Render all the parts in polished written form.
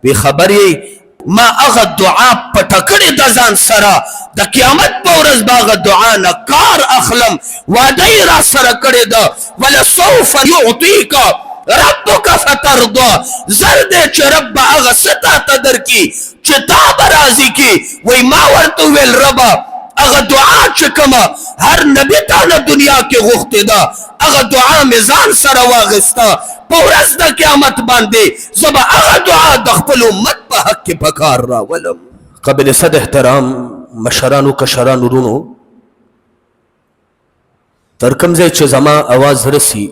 وی خبرې ما هغه دعا پټه کړې د ځان سره د قیامت په ورځ به هغه دعا نه کار اخلم وعده یې را سره کړې ده ولسوف یعطیک ربک فترضا زر دې چې رب به هغه څه تاته درکړي چې تا به راضي کړي وایي ما ورته وویل ربه هغه دعا چې کومه هر نبي تانه دنیا کې غوښتې ده هغه دعا مې ځان سره واخیسته په ورځ د قیامت باندې زه به هغه دعا د خپل امت په حق کې په کار راولم. قابل صد احترام مشرانو کشرانو ورونو تر کوم ځای چې زما اواز رسي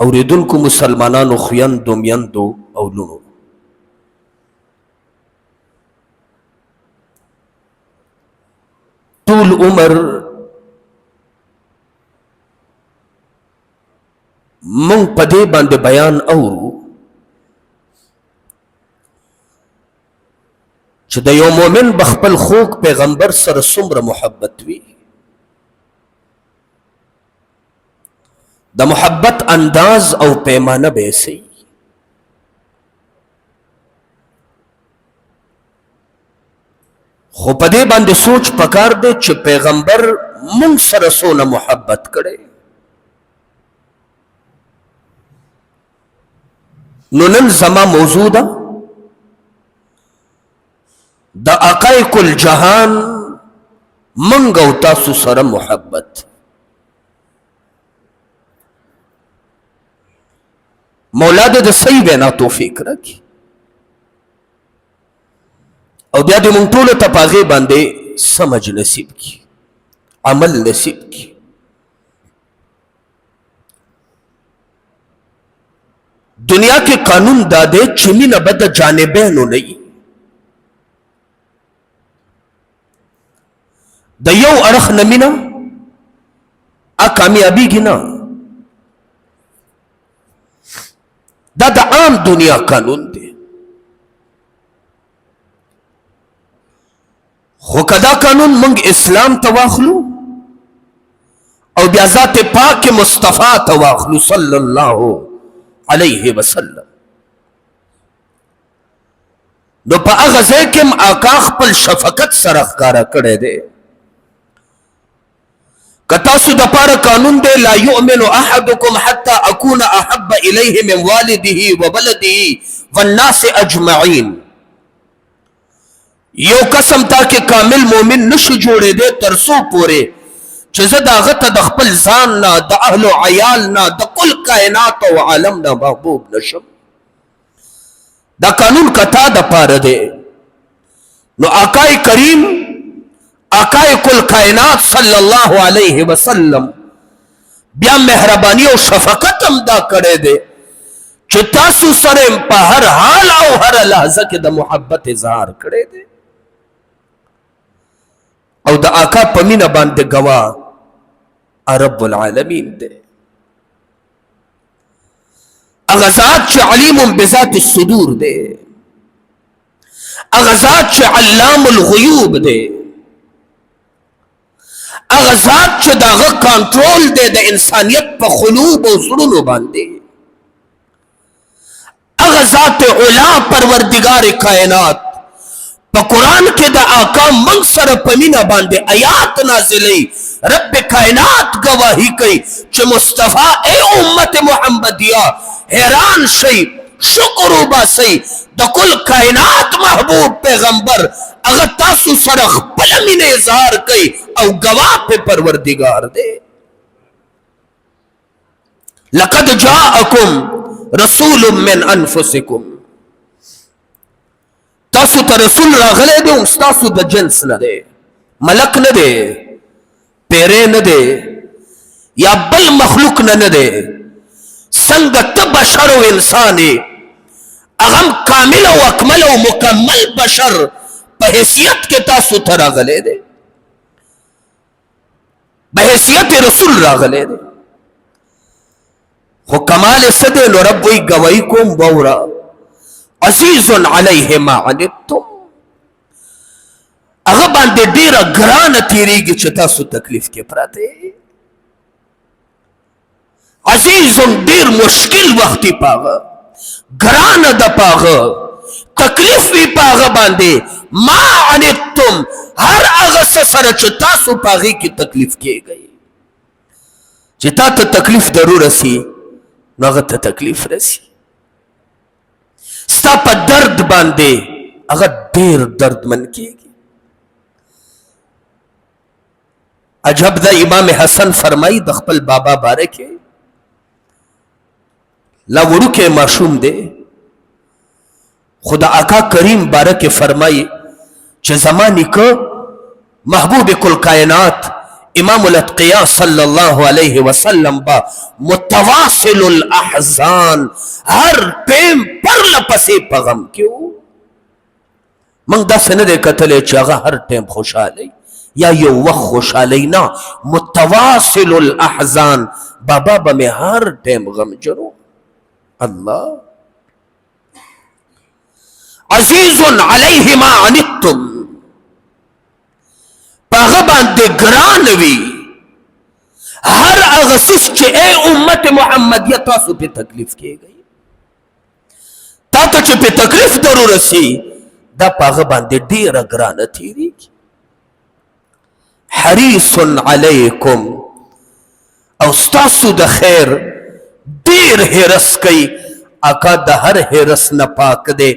اوریدونکو مسلمانانو خویندو میندو او لونو طول عمر مونږ په دې باندې بیان اورو چې د یو مؤمن بخپل خوږ پیغمبر سره څومره محبت وي د محبت انداز او پیمانه به سي خو په دې باندې سوچ پکار دی چې پیغمبر مونږ سره څونه محبت کړي نو نن زما موضوع ده د حقایق الجهان مونږ او تاسو سره محبت مولا دې د صحیح وینا توفیق راکړي او بیا دې مونږ ټولو ته په هغې باندې سمجھ نصیب کړي عمل نصیب کړي. دنیا کې قانون دا دی چې مینه به د جانبینو نه وي د یو اړخ نه مینه کامیابیږي نه دا د عام دنیا قانون دی خو که دا قانون موږ اسلام ته واخلو او بیا ذات پاک مصطفی ته واخلو صلی الله علیه وسلم نو په هغه ځای کې هم آقا خپل شفقت سره ښکاره کړی دی که تاسو دپاره قانون دی لا یؤمن احدکم حتی اکون احب الیه من والده وولده والناس اجمعین یو قسم تا کې کامل مومن نشو جوړېدی تر څو پورې چې زه د هغه ته د خپل ځان نه د اهل و عیال نه د کل کائنات او عالم نه محبوب نشم دا قانون که تا دپاره دی نو آقای کریم آقای کل کائنات صلی الله علیه وسلم بیا مهربانی او شفقت هم دا کړی دی چې تاسو سره په هر حال او هر لحظه کې د محبت اظهار کړی دی او د آقا په مینه باندې ګواه رب العالمین دی هغه ذات چې علیم بذات الصدور دی هغه ذات چې علام الغیوب دی هغه ذات چې د هغه کنټرول دی د انسانیت په قلوب او زړونو باندې هغه ذات علا پروردگار کائنات په قرآن کې د آقا موږ سره په مینه باندې آیات نازلوي رب کائنات گواہی کوي چې مصطفی ای امت محمدیه حیران شئ شکر وباسئ د کل کائنات محبوب پیغمبر هغه تاسو سره خپله مینه اظهار کوي او گواه په پروردگار دی لقد جاءکم رسول من انفسکم تاسو ته رسول راغلی دی او ستاسو د جنس نه دی ملک نه دی پیری نه دی یا بل مخلوق نه دی څنګه ته بشر او انسان یې هغه هم کامل او اکمل او مکمل بشر په حیثیت کې تاسو ته راغلی دی په حیثیت رسول راغلی دی خو کمال یې څه دی نو رب وایي ګواهي کوم واوره عزیز علیه ما عنتم هغه باندې ډیره ګرانه تیریږي چې تاسو تکلیف کې پراته عزیز ډیر مشکل وختي پاغه ګرانه د پاغه تکلیف وی پاغه باندې ما عنتم هر هغه سره چې تاسو پاغه کی تکلیف کیږئ چې تا ته تکلیف ضرور رسی نو هغه ته تکلیف رسی ستا په درد باندې هغه ډیر دردمن کیږي عجب دا امام حسن فرمائی د خپل بابا باره کې لا وړوکی ماشوم دی خدا آقا کریم باره کې فرمائی چې زما نیکه محبوب کل کائنات امام الاتقیاء صلی اللہ علیہ وسلم با متواصل الاحزان ہر ٹیم پر لپسی پغم کیوں منگ دا سند کتلے چاگا ہر ٹیم خوشحالی یا یو وقت خوشحالی نا متواصل الاحزان بابا با میں ہر ٹیم غم جرو اللہ عزیز علیہ ما عنتم پاغه باندې ګران وي هر هغه څه چې اے امت محمدیه تاسو په تکلیف کېږئ تا ته چې په تکلیف ضرور رسي دا پاغه باندې ډېره ګرانه تېرېږي حریص علیکم او ستاسو د خیر ډېر حرص کوي اکا د هر حرص نه پاک دی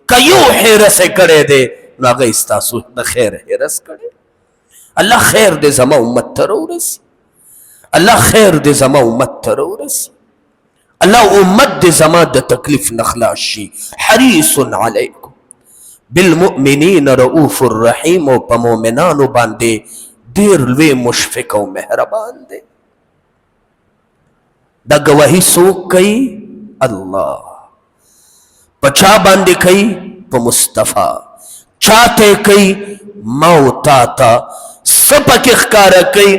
که یو حرص یې کړی دی نو هغه ستاسو د خیر حرص کړی اللہ خیر دے زما امت ترو رسی اللہ خیر دے زما امت ترو رسی اللہ امت دے زما دا تکلیف نخلاص شی حریص علیکم بالمؤمنین رؤوف الرحیم و پا مومنانو باندے دیر لوے مشفق و مہربان دے دا گواہی سوک کئی اللہ پچا باندے کئی پا مصطفیٰ چاہتے کئی موتاتا سپک اخکارا کئی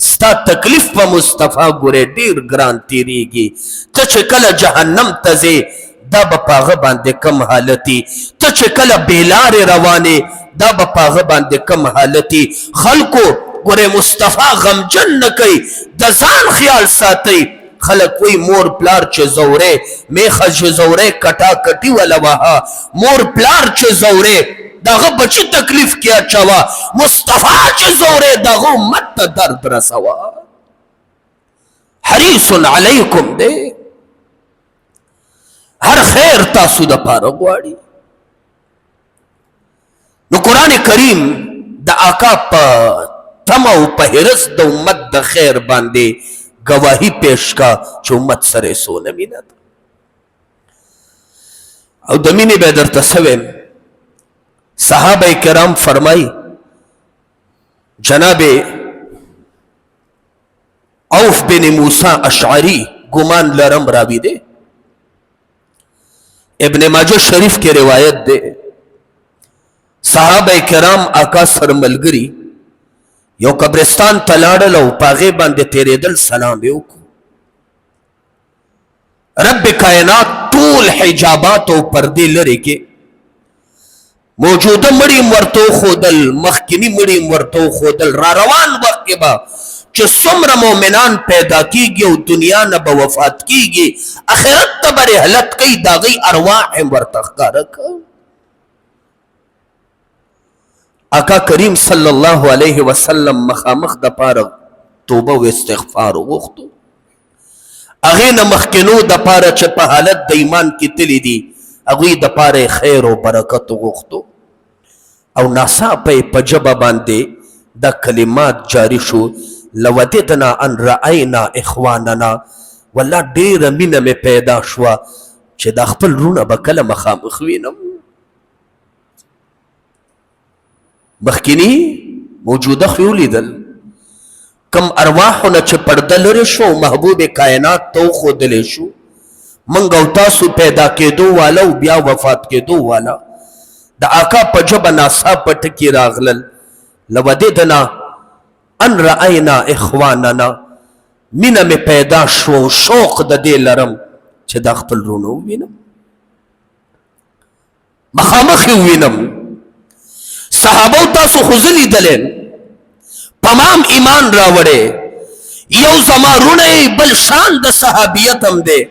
ستا تکلیف پا مصطفیٰ گورے دیر گران تیریگی تچ کل جہنم تزے دا بپاغ باندے کم حالتی تچ کل بیلار روانے دا بپاغ باندے کم حالتی خلقو گورے مصطفیٰ غمجن نکئی دزان خیال ساتی خلق وی مور پلار چه زورے میخا چه زورے کٹا کٹی والا وہا مور پلار چه زورے داغه بچی تکلیف کیا چوا مصطفیٰ چه زورے داغه مت درد رسوا حریص علیکم دے ہر خیر تاسو دا پارا گواڑی نو قرآن کریم دا آقا پا تمو پا حرس دا امت دا خیر باندے گواہی پیش کا چو امت سرے سو نمینت او دمینی بیدر تسویم صحابہ کرام فرمائی جناب عوف بن موسیٰ اشعری گمان لرم راوی دے ابن ماجہ شریف کے روایت دے صحابہ کرام آقا سر ملگری یو قبرستان تلاڑل او پاغے باندے تیرے دل سلام بیوکو رب کائنات طول حجابات او پردے لرے کے موجودہ مڑیم ورطو خودل مخکنی مڑیم ورطو خودل را روان وقت کے با چه سمر مومنان پیدا کی گی و دنیا نبا وفات کی گی اخیرت تبر حلت کئی داغی ارواح ورتخکا رکھا آقا کریم صلی اللہ علیہ وسلم مخامخ دا پارا توبہ و استغفار وقتو اغین مخکنو دا پارا چپا حالت دا ایمان کی تلی دی اگوی دا پارے خیر و برکت غختو او ناسا پہ پجبہ باندے دا کلمات جاری شو لوددنا ان رأینا اخواننا واللہ دیر من میں پیدا شوا چھ دا خپل رونا بکل مخام اخوینم مخکنی موجودہ خیولی دل کم ارواحونا چھ پردل رشو محبوب کائنات تو خودلے شو منگو تاسو پیدا کے دو والا و بیا وفات کے دو والا دا آقا پجب ناسا پٹکی راغلل لوددنا ان رأینا اخواننا من میں پیدا شو شوق دا دے لرم چھ دا خپل رونو وینم مخامخی وینم صحابو تاسو خزلی دلین پمام ایمان راوڑے یو زما رونے بل شان دا صحابیت ہم دے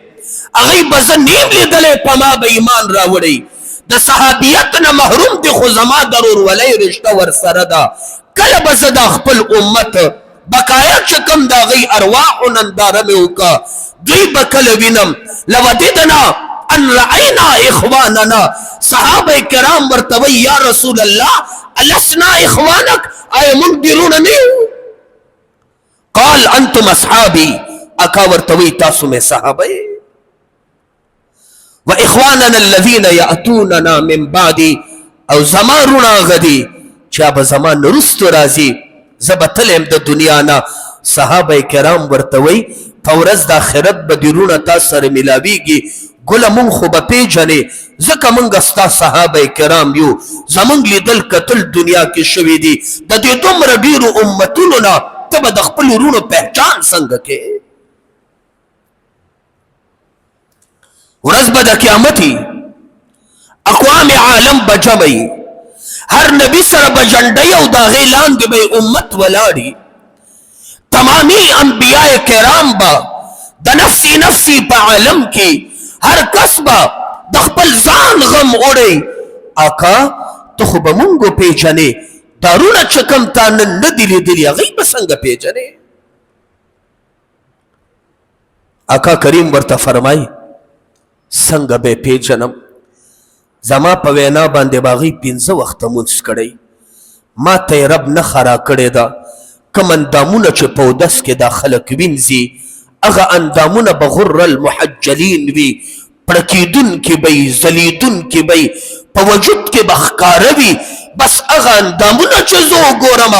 اغی بزن نیم لی دلے پما با ایمان راوڑی د صحابیت نه محروم دي خو زما ضرور ولای رشتہ ور سره دا کله بس د خپل امت بقایا چې کوم دا غي ارواح ننداره مې وکا دوی بکله وینم لوددنا ان رأينا اخواننا صحابه کرام ورتوي یا رسول الله الاسنا اخوانك اي منذرون نیو قال انتم اصحابي اکا ورتوي تاسو میں صحابه و اخواننا الذين ياتوننا من بعد او زماننا غدي چا به زمان رست راضي زبتلم د دنیا نا صحابه کرام ورتوي فورز د اخرت بدرونه تاسو سره ملاويږي ګل مون خو به پیژنې ځکه مونږ ستا صحابه کرام یو زمونږ لیدل کتل دنیا کې شوي دي د دې دومره ډېرو امتونو نه ته به د خپل ورونو پهچان څنګه کې ورځ به د قیامتي اقوام عالم به جمعي هر نبی سره به جنډۍ او د هغې لاندې به امت ولاړي تمامي انبیاء کرام به د نفسي نفسي په عالم کې هر کس به د خپل ځان غم وړی آقا ته خو به مونږ پیژنې دارونه چې کوم تا نن نه دي لیدلي هغوی به څنګه پیژنې آقا کریم ورته فرمایي څنګه به پیژنم زما په وینا باندې به هغوی 5 وخته مونځ کړی ما ته یې رب نه خرا کړې ده کوم اندامونه چې په اودس کې دا خلک وینځي هغه اندامونه به غر المحجلین وي پړکېدونکي به یي ځلیدونکي به یي په وجود کې به ښکاره وي بس هغه اندامونه چې زه وګورم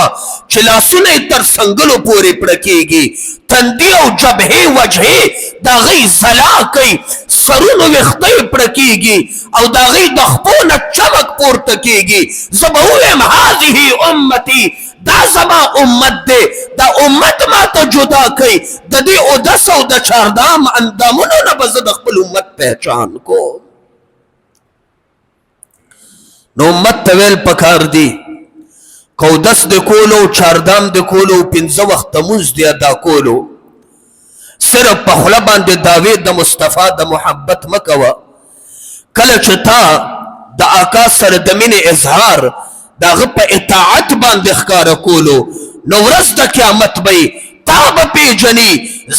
چې لاسونه یې تر څنګلو پورې پړکېږي تندي او جبهې وجهې د هغوی ځلا کوي سرونو ویښته یې پړکېږي او د هغوی د خپو نه چمک پورته کېږي زه به ووایم هذه امتي دا زما امت دی دا امت ما ته جدا کوي د دې اودس او د چاردام اندامونو نه به زه د خپل امت پهچان کوم نو امت ته ویل پکار دي که اودس د کولو چاردام د کولو 5 وخته مونځ د ادا کولو صرف په خوله باندې دعوې د مصطفی د محبت مه کوه کله چې تا د آقا سره د مینې اظهار د هغه په اطاعت باندې ښکاره کولو نو ورځ د قیامت به تا به پیژني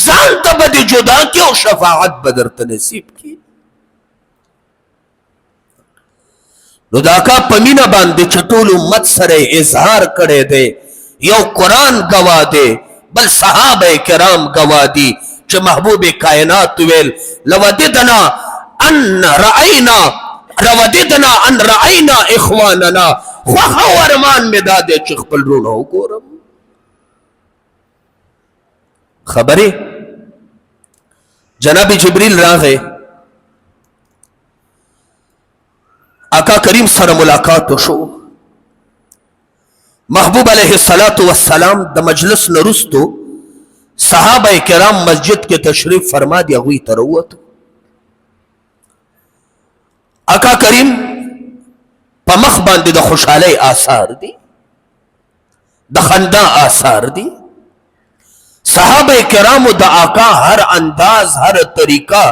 ځان ته به دې جدا کړي او شفاعت به درته نصیب کړي نو د آقا په مینه باندې چې ټول امت سره اظهار کړی دی یو قرآن گواه دی بل صحابه کرام گواه دي چې محبوب کائنات ویل لوددنا ان رأینا اخواننا خوخه او ارمان مې دا دی چې خپل رونه وګورم خبرې جناب جبریل راغی آقا کریم سره ملاقات وشو محبوب علیه الصلاة والسلام د مجلس نه وروستو صحابه کرام مسجد کې تشریف فرما دی هغوی ته راووتو آقا کریم په مخ باندې د خوشحالۍ آثار دي د خندا آثار دي صحابه کرامو د آقا هر انداز هر طریقه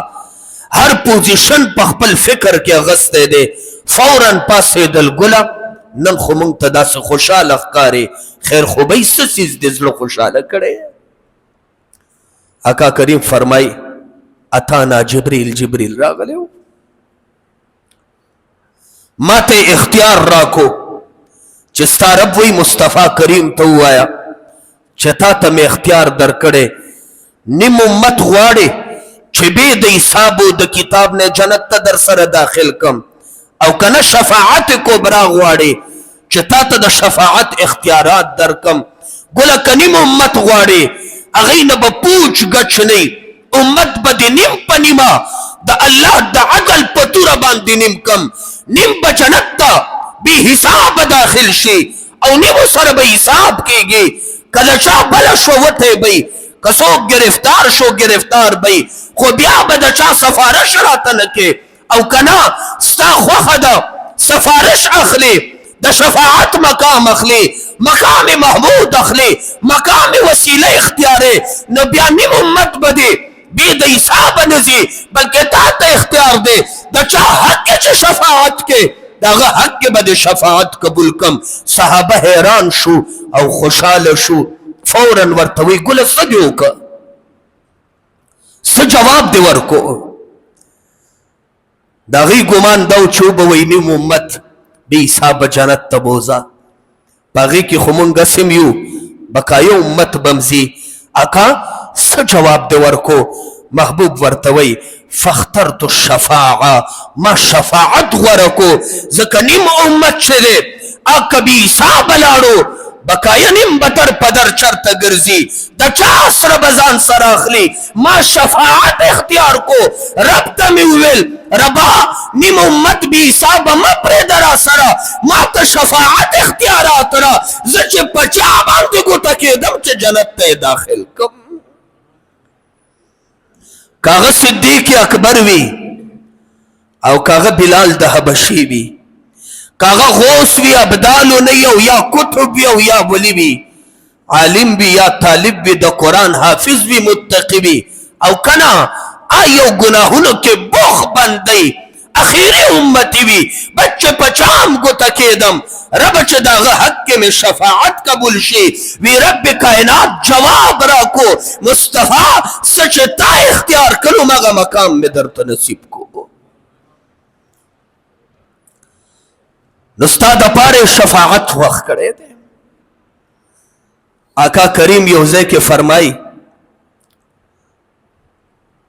هر پوزیشن په خپل فکر کې اغستی دی فوراً پاسېدل ګله نن خو موږ ته داسې خوشحاله ښکارې خیر خوبۍ څه څیز د زړه خوشحاله کړی آقا کریم فرمای اتانا جبریل راغلی و ما ته اختیار راکو چې ستا رب وی مصطفی کریم ته ووایه چې تا ته مې اختیار درکړی نیم امت غواړې چې بې د حسابو د کتاب نه جنت ته در سره داخل کم او کنه شفاعت کبرا غواړې چې تا ته د شفاعت اختیارات درکم ګوله که نیم امت غواړې هغوی نه به پوچ ګچ نه امت به د نیم په نیمه د الله د عدل په توره باندې نیم کم نیم به جنت ته بې حسابه داخل شي او نیمو سره به حساب کېږي کله چا بله شو وتی بی که څوک گرفتار شو گرفتار بی خو بیا به د چا سفارش راته نه کې او کنه ستا خوښه ده سفارش اخلي د شفاعت مقام اخلي مقام محمود اخلي مقام وسیله اختیارې نو بیا نیم امت به دې بی د حساب نزی بلکہ تا تا اختیار دے دا چا حق چا شفاعت کے داغا حق کے بد شفاعت قبول کم. صحابہ حیران شو او خوشحال شو. فوراً ورتوی گل سجو کا س جواب دے ورکو داغی گمان دو چوب وینیم امت بی حساب جنت تبوزا باغی کی خمونگا سمیو بقای امت بمزی. آقا س جواب دے ورکو محبوب ورتوی فاخترت الشفاعة ما شفاعت ورکو زکنیم امت چرے آقا بی حساب لارو بقایا نیم بطر پدر چرت گرزی دا چا سر بزان سر اخلی ما شفاعت اختیار کو رب تمیویل ربا نیم امت بی حساب ما پریدرا سرا ما تا شفاعت اختیارات را زچ پچا باندی گو تکیدم چه جنت تے داخل کم. کاغ صدیق اکبر وی او کاغ بلال دا حبشی وی کاغا غوث وی ابدالو نیو یا کتب وی او یا ولی وی عالم وی یا طالب وی دا قرآن حافظ وی متقی وی او کنا آئیو گناہونو کے بوخ بندی اخیری امتی وی بچے پچام گو تکیدم رب چه داغا حق میں شفاعت قبول شی وی رب کائنات جواب راکو مصطفیٰ سچتا اختیار کرو مگا مقام میں در تنصیب کو. نستاد پارے شفاعت وقت کرے دے آقا کریم یوزے کے فرمائی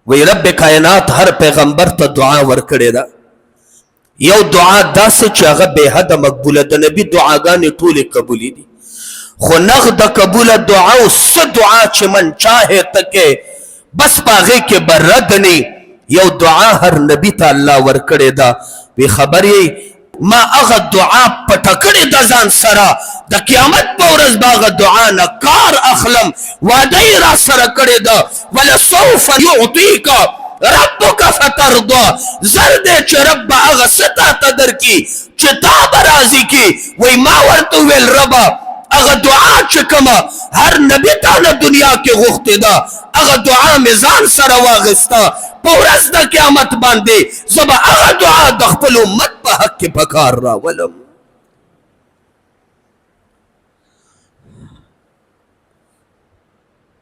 وی رب کائنات ہر پیغمبر تا دعا ورکڑے دا یو دعا دا سے چاگا بے حد مقبول دا نبی دعاگانی طول قبولی دی خو نغ دا قبول دعا اس دعا چی من چاہے تکے بس پاغے کے بردنی یو دعا ہر نبی تا اللہ ورکڑے دا وی خبر یہ ما اغا دعا پتکڑی دزان سرا دا قیامت پورز باغ دعا نکار اخلم وادی را سرا کڑی دا ولسوف یعطیکا ربکا فترضا زردے چھ رب اغا ستا تدر کی چتا برازی کی وی ما ورتو ویل ربا اغا دعا چکما ہر نبی تانا دنیا کے غخت دا اغا دعا میزان سرا واغستا پورز دا قیامت باندے زبا اغا دعا دخپل امت پا حق کے پکار را ولم.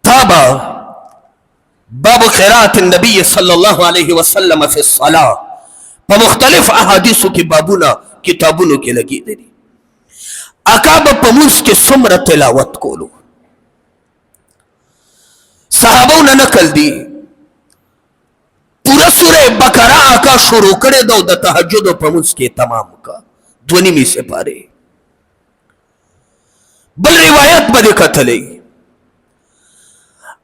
تابا باب قرات النبی صلی اللہ علیہ وسلم فی الصلاة پا مختلف احادیثوں کی بابونا کتابونوں کے لگی دے دی اکاب پموس کے سمر تلاوت کولو صحابوں نے نکل دی پورا سورہ بقرہ آقا شروع کرے دو دا تحجد و پموس کے تمام کا دونی میں سے پارے بل روایت بدے قتلے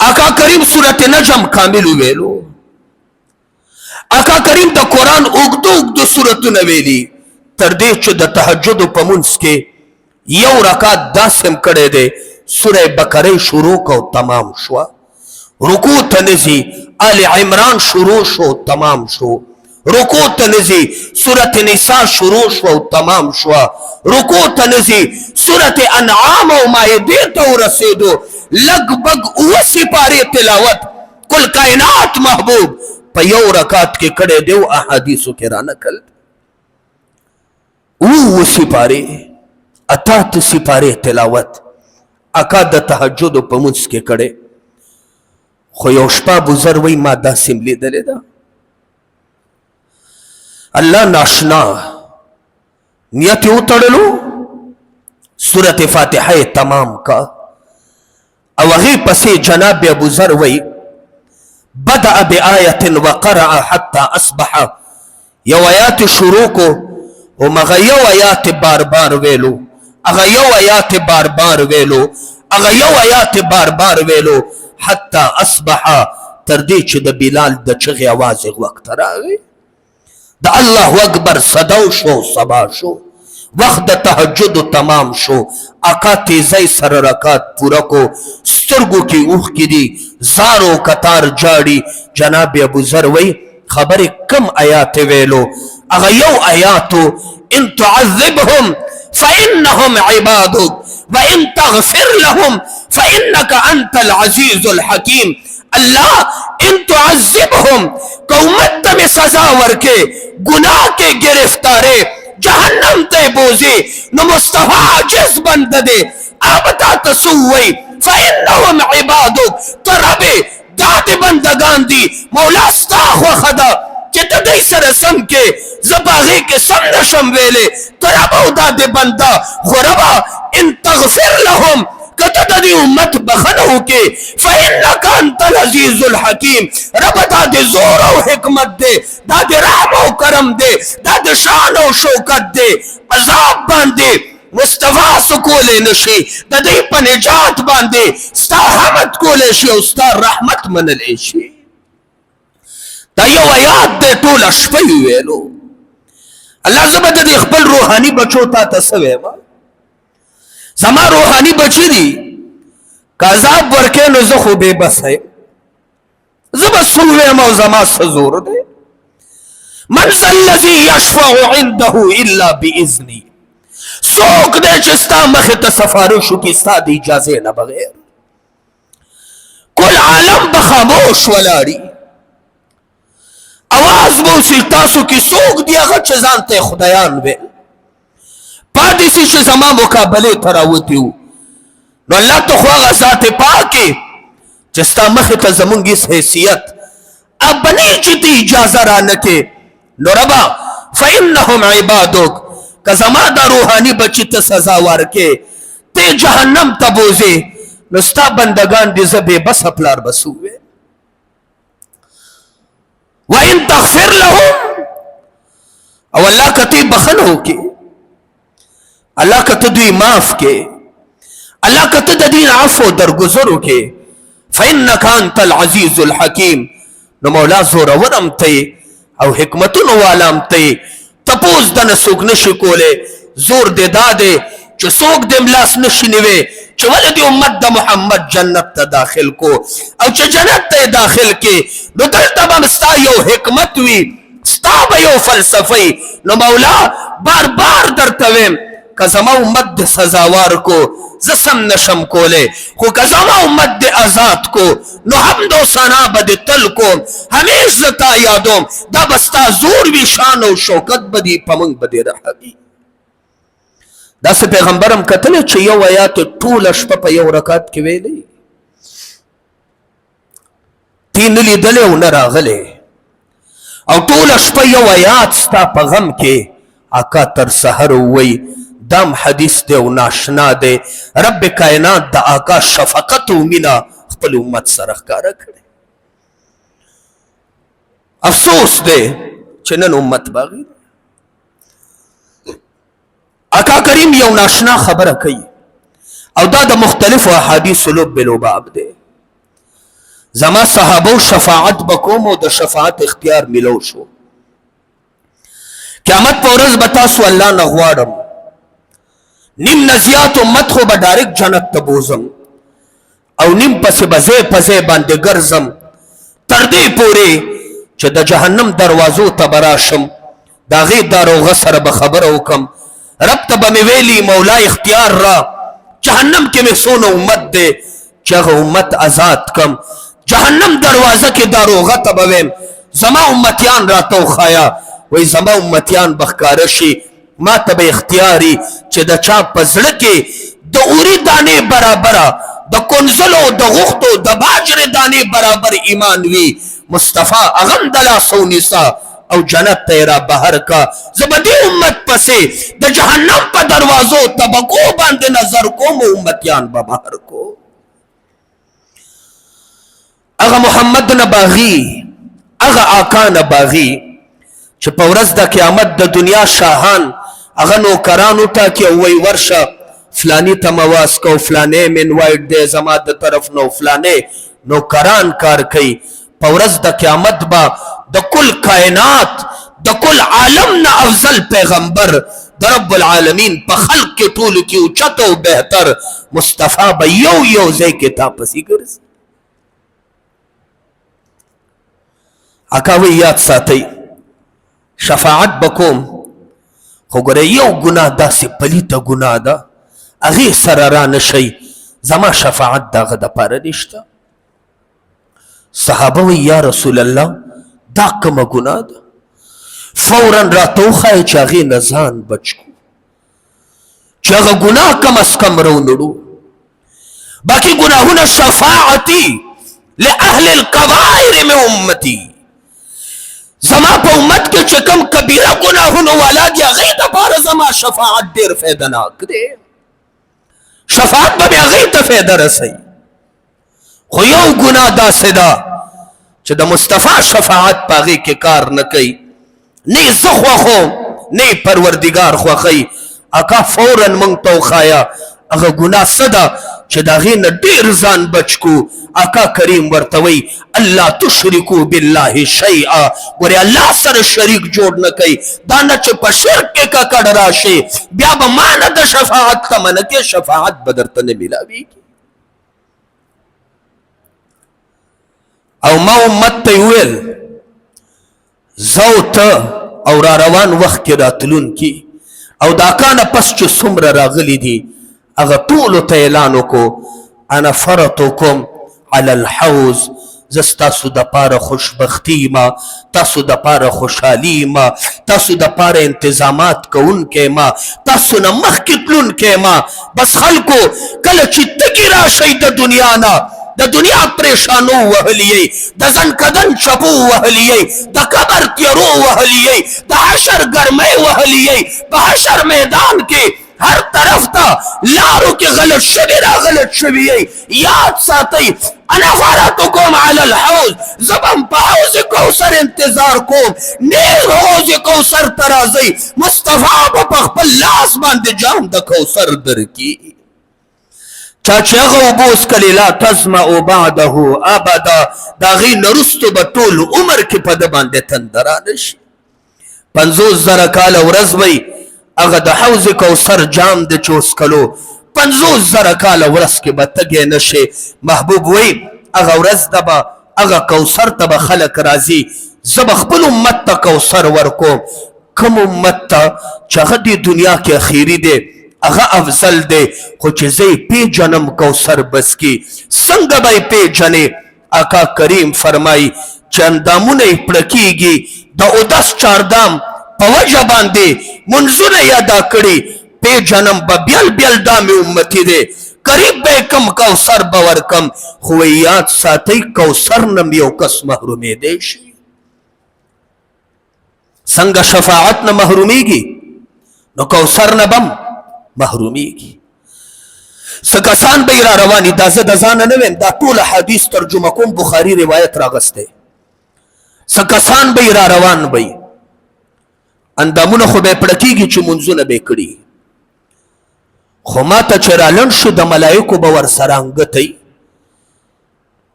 آقا کریم سورت نجم کامل ویلو آقا کریم دا قرآن اگدو سورت نویلی تردے چو دا تحجد و پموس کے یو رکات داسم کڑے دے سورہ بقرہ شروع کو تمام شوا رکوع تنزی آل عمران شروع شو تمام شو رکوع تنزی سورت نساء شروع شو تمام شوا رکوع تنزی سورت انعام و مائدے تو رسیدو لگ بگ اوسی پارے تلاوت کل کائنات محبوب پا یو رکات کے کڑے دیو احادیثو کے رانکل اوسی پارے اتات سپارے تلاوت اکاد تحجد و پمونس کے کڑے خو یوشپا بزر وی ما دا سملی دلے دا اللہ ناشنا نیتی اتڑلو سورت فاتحہ تمام کا اوہی پسی جناب ابو ذر وی بدأ بآیت وقرع حتی اصبح یو آیات شروع کو ومغا یو آیات بار بار ویلو اگا یو آیات بار بار ویلو اگا یو آیات بار بار ویلو حتی اصبحا تردی چھ دا بلال دا چغی آواز وقت راوی دا اللہ اکبر صدو شو صبا شو وقت دا تحجد تمام شو آقا تیزی سر رکات پورا کو سترگو کی اوخ کی دی زارو کتار جاڑی جناب ابو ذر وی خبر کم آیات ویلو اگا یو آیاتو ان تعذبهم فإنهم عبادك وإن تغفر لهم فإنك أنت العزيز الحكيم اللہ ان تعذبهم کہ امت میں سزا ورکے گناہ کے گرفتارے جہنم تے بوزے نو مصطفیٰ عجز بند دے آبتا تسوئی فإنهم عبادک تو رب داد بندگان دی مولا استاخ و خدا چیتا دی سر سم کے زباغی کے سم نشم ویلے تو رب داد بندہ غربا ان تغفر لهم کتا دا دی امت بخنو کے فإنکا انت العزیز الحکیم رب دا دی زور و حکمت دے دا دی رحم و کرم دے دا دی شان و شوکت دے عذاب باندے مصطفیٰ سکولے نشی دا دی پا نجات باندے ستا حمد کولے شی و ستا رحمت منلے شی دا یو آیات دے طول اشپی ویلو اللہ زبد دی اخبر روحانی بچو تا تسوے ما زما روحانی بچی دی کہ عذاب ورکے نو زخو بے بس ہے زبا سوے ما زما سزور دے من ذا الذی یشفع عنده الا باذنی سوک دے چستا مخت سفارشو کی ستا دی اجازے نہ بغیر کل عالم بخاموش ولاری آواز موسی تاسو کی سوک دیا غد چزانتے خدایان بے پادیسی چه زمان مقابله تراوتیو نو اللہ تو خواہ ذات پاکی جستا مخت زمانگیس حیثیت اب بنی جتی اجازہ رانکے نو ربا فإنہم عبادوک کہ زمان دا روحانی بچی تسزاوار کے تے جہنم تبوزے نو ستا بندگان دی زبے بس اپلار بسوے وَإِن تغفر لهم او اللہ کتی بخن ہو کے اللہ کا تدوی معاف کے اللہ کا تدین عفو درگزرو کے فإنکا انت العزیز الحکیم نو مولا زور ورم تے او حکمتن والام تے تپوز دن سوک نشی کولے زور دے دادے چو سوک دے ملاس نشی نوے چو ولدی امت دا محمد جنت تا داخل کو او چو جنت تا داخل کے نو دلتا بمستا یو حکمت وی ستا بیو فلسفی نو مولا بار بار در تویم کہ زما امت دے سزاوار کو زسم نشم کولے خو کہ زما امت دے ازاد کو نو حمد و ثنا بدے تل کو ہمیش زتا یادوم دا بستا زور بھی شان و شوکت بدی پمنگ بدے رہی دا سے پیغمبرم کتلے چھ یو آیات طول اشپا پا یو رکات کی ویلے تین لی دلے و نراغلے او طول اشپا یو آیات ستا پا غم کے آقا تر سحر ہوئی دام حدیث دے و ناشنا دے رب کائنات دا آقا شفقت و منا خپل امت سرخ کارا کرے افسوس دے چنن امت باغی آقا کریم یو ناشنا خبر کئی او دا دا مختلف احادیث لب بلوباب دے زما صحابو شفاعت بکوم و دا شفاعت اختیار ملو شو قیامت پورز بتاسو اللہ نغوارم نیم نزیات امت خو با ڈائرک جنت تبوزم او نیم پس بزے پزے باندے گرزم تردے پورے چه دا جہنم دروازو تبراشم دا غیب دارو غصر بخبر حکم رب تبا میویلی مولا اختیار را جہنم کے میں سون امت دے چه امت ازاد کم جہنم دروازہ کے دارو غطب ویم زما امتیان راتو خایا وی زما امتیان بخکارشی ما تب اختیاری چه دا چاپ پزڑکے دا اوری دانے برابرا دا کنزلو دا غختو دا باجر دانے برابر ایمان وی مصطفیٰ اغم دلا سونیسا او جنت تیرا بہر کا زبدی امت پسے دا جہنم پا دروازو تبکو باندے نظر کو مو امتیان ببہر کو اغا محمد نباغی اغا آقا نباغی چه پورز دا قیامت دا دنیا شاہان اغا نوکرانو تا کہ اوی ورشا فلانی تمواز کو فلانے من وائد دے زماد دا طرف نو فلانے نوکران کار کئی پورز دا قیامت با دا کل کائنات دا کل عالم نا افضل پیغمبر دا رب العالمین پا خلق کے طول کی اچت و بہتر مصطفیٰ با یو زے کے تا پسی گرز اکاوی یاد ساتی شفاعت بکوم خو گره یو گناہ دا سی پلیتا گناہ دا اغی سراران شئی زما شفاعت دا غدا پارا نشتا صحابه وی یا رسول الله دا کومه ګناه ده؟ فورا راته وښایه چې هغې نه ځان بچ کړو، چې هغه ګناه کم از کم رونړو. باقي ګناهونه شفاعتي لاهل القبائر من امتي، زما په امت کې چې کوم کبیره ګناهونه والا دي هغې دپاره زما شفاعت ډېر فایدهناک دی، شفاعت به مې هغې ته فایده رسوي. خو یو ګناه داسې ده چې د مصطفی شفاعت په هغې کې کار نه کوي، نه زه خوښوم نه پروردګار خوښوي. اکا فورا موږ ته وښایه هغه ګناه څه ده چې د هغې نه ډېر ځان بچ کړو. اکا کریم ورته وی الله تشرکو بالله شیئا، ګورې الله سره شریک جوړ نه کوي. دا نه چې په شرک کې ککړ راشي بیا به ما نه د شفاعت تمنه کې، شفاعت به درته نه میلاویږي. او ما امت ته وویل زه او ته او را روان وخت کې راتلونکي او د اکا نه پس چې څومره راغلي دي هغه ټولو ته اعلان وکړو انا فرطکم علی الحوض، زه ستاسو دپاره خوشبختي ما، تاسو دپاره خوشحالي ما، تاسو دپاره انتظامات کوونکی ما، تاسو نه مخکې تلونکی ما. بس خلکو کله چې تږي راشئ د دنیا نه، د دنیا پریشانو وهلی، د زنکدن چپو وهلی، د قبر تیرو وهلی، د حشر گرمۍ وهلی، په حشر میدان کې هر طرف ته لارو کې غلط شوي را غلط شوي. یاد ساتئ انا فرطکم علی الحوض، زه به په حوض کوثر انتظار کوم، نیغ حوض کوثر ته راځئ، مصطفی به په خپل لاس باندې جام د کوثر درکړي. چا چې هغه اوبه وڅښلې لا تظمأ بعده ابدا، د هغې نه وروستو به ټول عمر کې په ده باندې تنده را نشي. 50,000 کاله ورځ وی هغه د حوض کوثر جام د چې وڅښلو 50,000 کاله ورځ کې به تږی نه شي. محبوب وی هغه ورځ ته به هغه کوثر ته به خلک راځي، زه به خپل امت ته کوثر ورکوم. کوم امت ته چې هغه دې دنیا کې اخیري دی، هغه افضل دی، خو چې زه یې پیژنم کوثر بس کې. څنګه به یې پیژنې؟ آقا کریم فرمایي چې اندامونه یې پړه کېږي، د اودس چاردام په وجه باندې منځونه یې ادا کړي، پیژنم به بیل بیل دا مې امتي دی، قریب به کم کوثر به ورکم. خو یاد ساتئ کوثر نه یو کس محرومېدی شي. څنګه شفاعت نه محرومیږي نو کوثر نه بم محرومیږي. څه کسان به را رواني، دا زه د ځانه نه ویم، دا ټول حدیث ترجمه کوم، بخاري روایت راغستی. څه کسان به را روان وي، اندامونه خو به پړه کېږي چې منځونه به یې کړي، خو ما ته چې رالنډ شو د ملایکو به ورسره انګتی،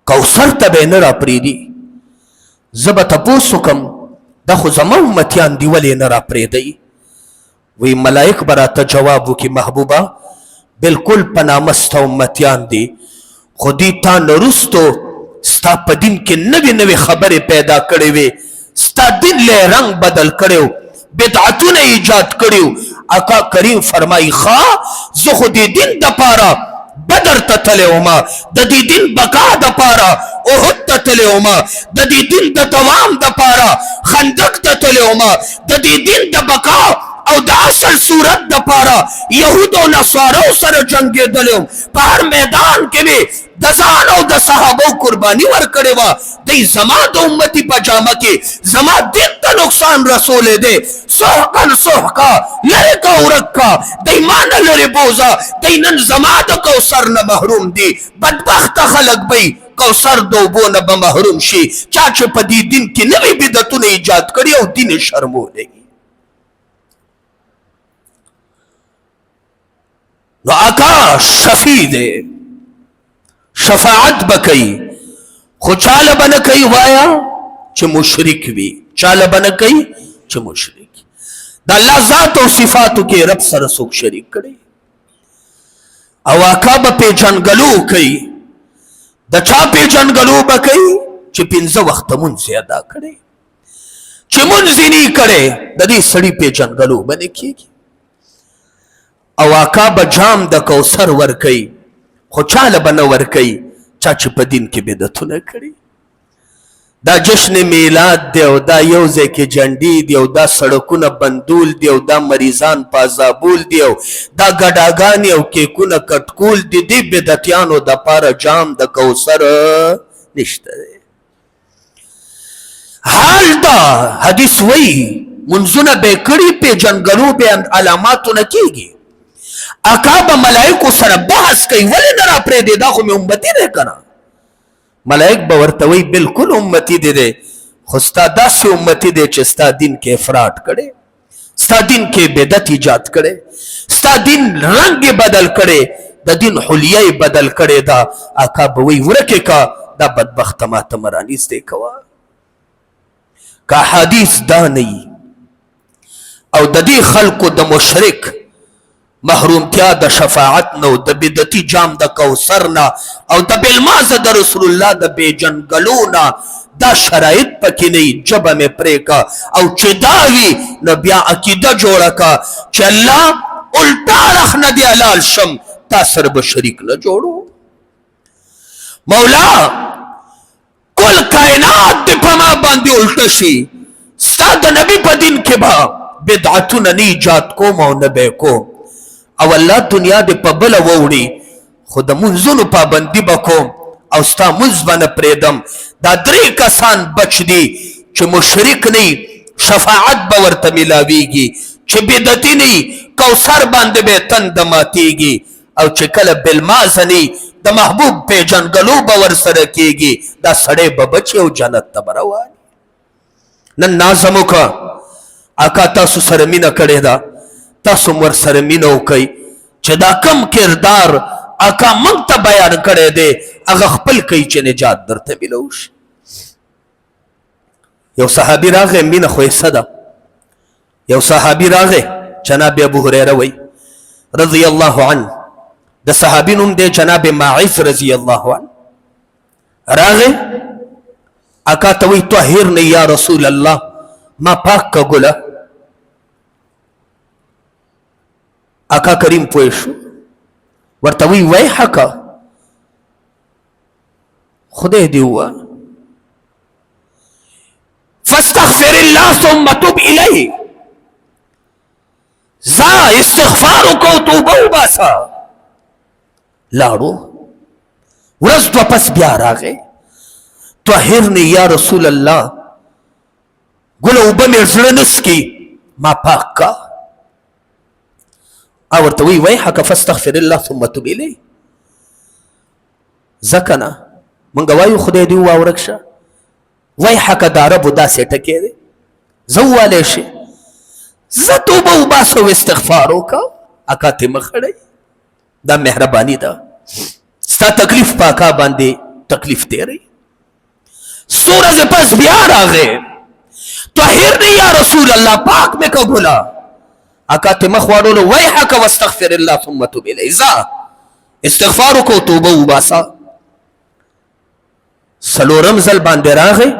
کوثر ته به یې نه راپرېږدي. زه به تپوس وکړم دا خو زما امتیان دي ولې نه راپرېږدئ؟ وی ملائک براته جواب وکي محبوبه بالکل په نامه ستا امتیان دي، خو دوی تا نه وروستو ستا په دین کې نوې نوې خبرې پیدا کړې وې، ستا دین له رنګ بدل کړی، بدعتونه ایجاد کړي. آقا کریم فرمایي ښه زه خو دې دین دپاره بدر ته تللی ومه، د دې دین بقا دپاره احد ته تللی ومه، د دې دین د دوام دپاره خندق ته تللی ومه، د دې دین د بقا او د اصل صورت دپاره یهود او نصارو سره جنګېدلی وم. په هر میدان کې مې د ځان او د صحابو قرباني ورکړې وه. دی زما د امتي په جامه کې زما دین ته نقصان رسولی دی. سحقا سحقا لرې کا ورک کا، دی ما نه لرې بوزه، دی نن زما د کوثر نه محروم دی. بدبخته خلک به کوثر د اوبو نه به محروم شي، چا چې په دې دین کې نوې بدعتونه ایجاد کړي او دین یې شرمولی. نو آقا شفیع دی، شفاعت بکئی، خو چاله بنه کوي وایا چې مشرک وي، چاله بنه کوي چې مشرک. د الله ذات او صفاتو کې رب سره څوک شریک کړي، او آقا به پیژنګلو کوي. د چا پیژنګلو به کوي چې 15 وخت مونځ ادا کړي، چې مونځ یې نه کړی د دې سړي پیژنګلو به نه کېږي. او آقا به جام د کوثر ورکوي، خو چاله به نه ورکوي چا چې په دین کې بدعتونه کړي. دا جشن میلاد دی او دا یو ځای کې جنډې دی او دا سړکونه بندول دی او دا مریضان پازابول دی او دا ګډاګانې او کیکونه کټکول دي دې بدعتیانو دپاره جام د کوثر نشته دی. حال دا حدیث وایي منځونه به یې کړي پیژنګلو به علاماتو نه کېږي. اکا به ملایکو سره بحث کوي ولې نه راپرېږدې دا خو مې امتي دی که نه. ملائک به ورته وایي بلکل امتی دی خو ستا داسې امتی دی چې ستا دین کې افراط کړی، ستا دین کې بدعت ایجاد کړی، ستا دین رنګ یې بدل کړی، د دین حلیه یې بدل کړې ده. اکا به وایي ورکې کا دا بدبخته ماته مه رانږدې کوه. که حدیث دا نه وي او د دې خلکو د مشرک محرومتیا د شفاعت نو د بدعتي جام د کوثر نه او د بالمازه د رسول الله د بیجنګلو نه دا شرایط پکې نه وي ژبه مې پرېږه او چې دا وي نو بیا عقیده جوړه که چې الله الټا اړخ نه دې حلال شم تا سره به شریک نه جوړو. مولا کل کائنات دې په ما باندې الټه شي ستا د نبي په دین کې به بدعتونه نه ایجاد کوم او نه به کوم او الله دنیا دې په بله ووړي خو د منځونو پابندي به کوم او ستا منځ به نه پرېږدم. دا درې کسان بچ دي چې مشرک نه شفاعت به ورته میلاویږي، چې بدعتي نه کوثر باندې به تنده ماتیږي او چې کله بالمازه نه د محبوب پیژنګلو به ورسره کېږي دا سړی به بچي او جنت ته به روان. نن نازم وکړه اکا تاسو سره مینه کړې ده تاسو ور سره مینه وکئ چې دا کم کردار اکا موږ ته بیان کړی دی هغه خپل کوي چې نجات درته میلو شي. یو صحابي راغی مینه خو یې څه ده یو صحابي راغی جناب ابو هریره وی رضی الله عنه د صحابي نوم دی جناب ماعز رضی الله عنه راغی اکا ته وی طهرني یا رسول الله ما پاک که ګله. اکا کریم پوه شو ورته وی ویحکه خدای دې ووایه فاستغفر الله ثم تب الیه ځه استغفار وکړه توبه وباسه. لاړو ورځ دوه پس بیا راغی طهرني یا رسول الله ګله اوبه مې زړه نه څکي ما پاک کا. او ورته وی ویحکه فاستغفر الله ثم تب الیه ځه که نه موږ وایو خدای دې وواورک شه ویحکه د عربو داسې ټکی دی زه ووالی شي زه توبه وباسه او استغفار وکړه. اکا ته مه خړئ دا مهرباني ده ستا تکلیف په اکا باندې تکلیف تیری. څو ورځې پس بیا راغی طهرني یا رسول الله پاک مې که ګله. اکا ته مخ واړولو ویحک واستغفر الله ثم تب الیه ځه استغفار وکړو توبه وباسه. څلورم ځل باندې راغی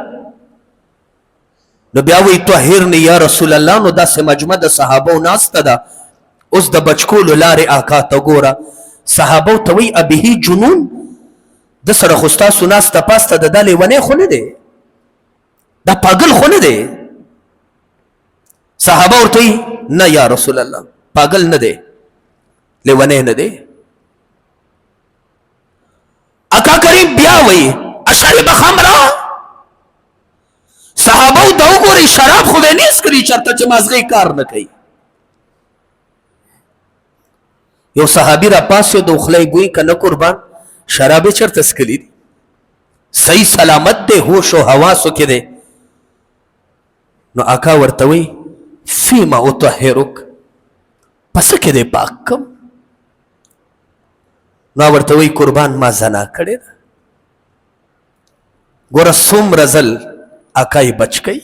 نو بیا وی طهرني یا رسول الله نو داسې مجمع د صحابو ناسته ده اوس د بچکولو لارې اکا ته ګوره صحابو ته وی ابهی جنون د سره خو ستاسو ناسته پاسته د دا لیونی خو نه دی دا پاگل خو نه دی. صحابه ورته وی نه یا رسول الله پاگل نه دی لیونی نه دی. اکا کریم بیا وی اشرب خمره صحابه ته وګورئ شراب خو به نه څکري چېرته چې مازغی کار نه کوي. یو صحابي را پاسېد د خولۍ ګوی که نه قربان شراب یې چېرته څکلي دي صحیح سلامت دی هوش و حواسو کې دی. نو اکا ورته وی فیما اطهرک په څه کې دی پاک کم. نو ورته وی قربان ما زنا کړې ده ګوره څومره ځل اکا یې بچ کوي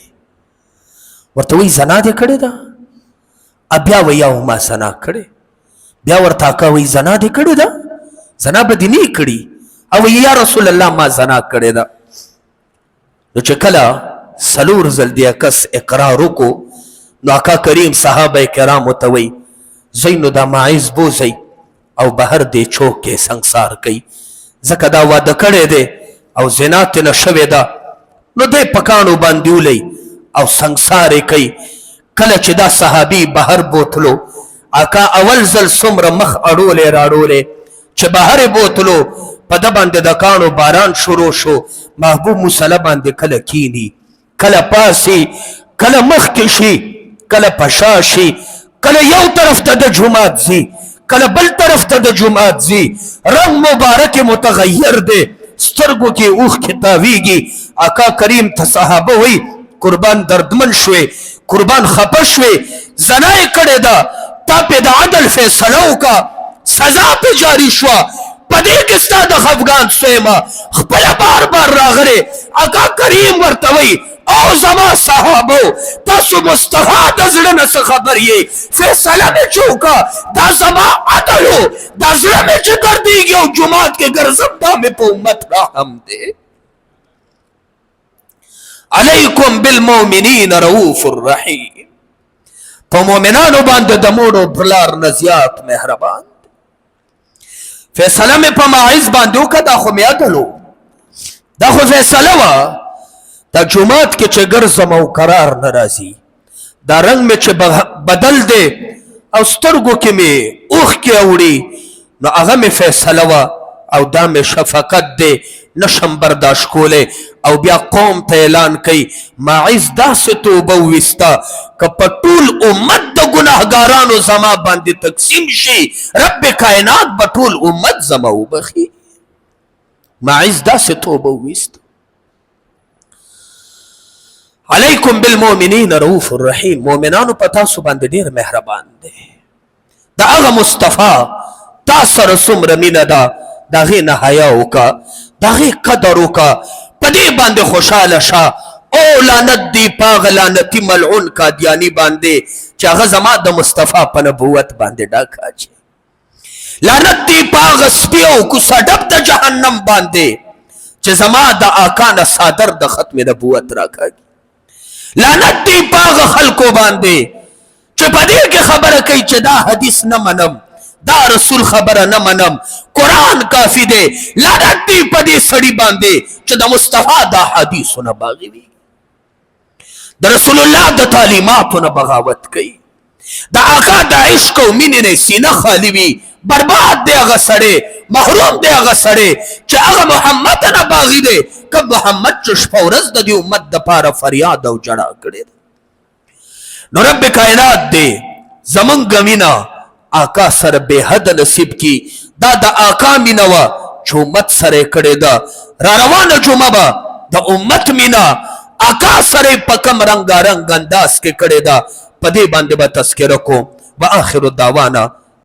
ورته وی زنا دې کړې ده بیا وی او ما زنا کړې بیا ورته اکا وی زنا دې کړې ده زنا به دې نه کړي او یا رسول الله ما زنا کړې ده. نو چې کله څلور ځل دې کس اقرار وکړو نو اکا کریم صحابه کرامو ته وی ځئ نو دا ماعز بوځئ او بهر دې چوک کې سنګسار کوي ځکه دا واده کړی دی او زنا ترې نه شوې ده نو دې پکانو باندې ولي او سنگسار کوي. کله چې دا صحابي بهر بوتلو آقا اول ځل څومره مخ اړولې راړولې چې بهر بوتلو په ده باندې د کاڼو باران شروع شو. محبوب مسله باندې کله کینی کله پاسي کله مخکې شي کله پشا شي کله یو طرف ته د جماعت ځي کله بل طرف ته د جماعت ځي. رنگ مبارک متغیر دی سترګو کې اوښکې تاویږي. آقا کریم ته صحابه وی قربان دردمن شوې قربان خفه شوې زنا یې کړې ده تا پې د عدل فیصله وکړه سزا پې جاري شوه په دې کې ستا د خفګان سویمه خپله بار بار راغلی. آقا کریم ورته وی او زما صحابو تاسو مصطفی د زړه نه څه خبر یې فیصله مې چې وکړه دا زما عدل و دا زړه مې چې دردېږي او جومات کې ګرځم دا مې په امت رحم دی. علیکم بالمؤمنین رؤوف الرحیم په مؤمنانو باندې د مور او پلار نه زیات مهربان. فیصله مې په ماعز باندې وکړه دا خو مې عدل و دا خو فیصله وه. دا جومات کې چې ګرځم او قرار نه راځي دا رنګ مې چې بدل دی او سترګو کې مې اوښکې اوړي نو هغه مې فیصله وه او دا مې شفقت دی نشم برداشت کولی. او بیا قوم ته اعلان کوي ماعز داسې توبه وویسته که په ټول امت د ګناهګارانو زما باندې تقسیم شي رب کائنات به ټول امت زما وبخي. ماعز داسې توبه وویسته. علیکم بالمؤمنین رؤوف الرحیم مؤمنانو په تاسو باندې ډېر مهربان دی. د هغه مصطفی تا سره څومره مینه ده د هغې نه حیا وکړه د هغې قدر وکړه په دې باندې خوشحاله شه. او لعنت دی په هغه لعنتي ملعون قادیاني باندې چې هغه زما د مصطفی په نبوت باندې ډاکه اچي. لعنت دی په هغه سپي او کوڅه ډب د جهنم باندې چې زما د آقا نه صادر د ختم نبوت راکاږي. لعنت دی په هغه خلکو باندې چې په دې کې خبره کوي چې دا حدیث نه منم دا رسول خبره نه منم قرآن کافی دی. لعنت دی په دې سړي باندې چې د مصطفی دا حدیثونه باغی وي د رسول الله د تعلیماتو نه بغاوت کوي د آقا د عشق او مینې نه سینه خالي وي. برباد دی هغه سړی محروم دی هغه سړی چې هغه محمد نه باغی دی که محمد چې شپه ورځ د دې امت دپاره فریاد او جړا کړې ده. نو رب کائنات دی زمونږ مینه آقا سره بے حد نصیب کی. دا د آقا مینه وه چې امت سره یې کړې ده. را روانه جمعه به د امت مینه آقا سره په کم رنګارنګ انداز کې کړې ده. په دې باندې به تذکره کوم. و آخر دعوانا